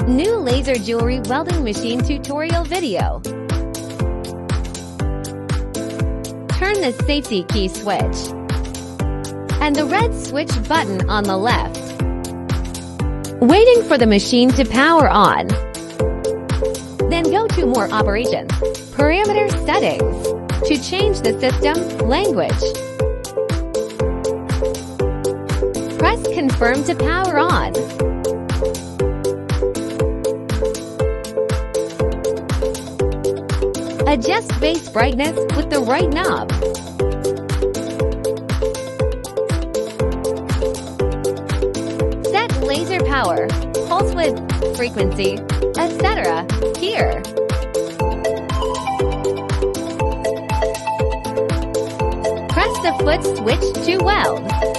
New laser jewelry welding machine tutorial video. Turn the safety key switch and the red switch button on the left. Waiting for the machine to power on. Then go to More Operations, Parameter Settings to change the system language. Press Confirm to power on. Adjust base brightness with the right knob. Set laser power, pulse width, frequency, etc. here. Press the foot switch to weld.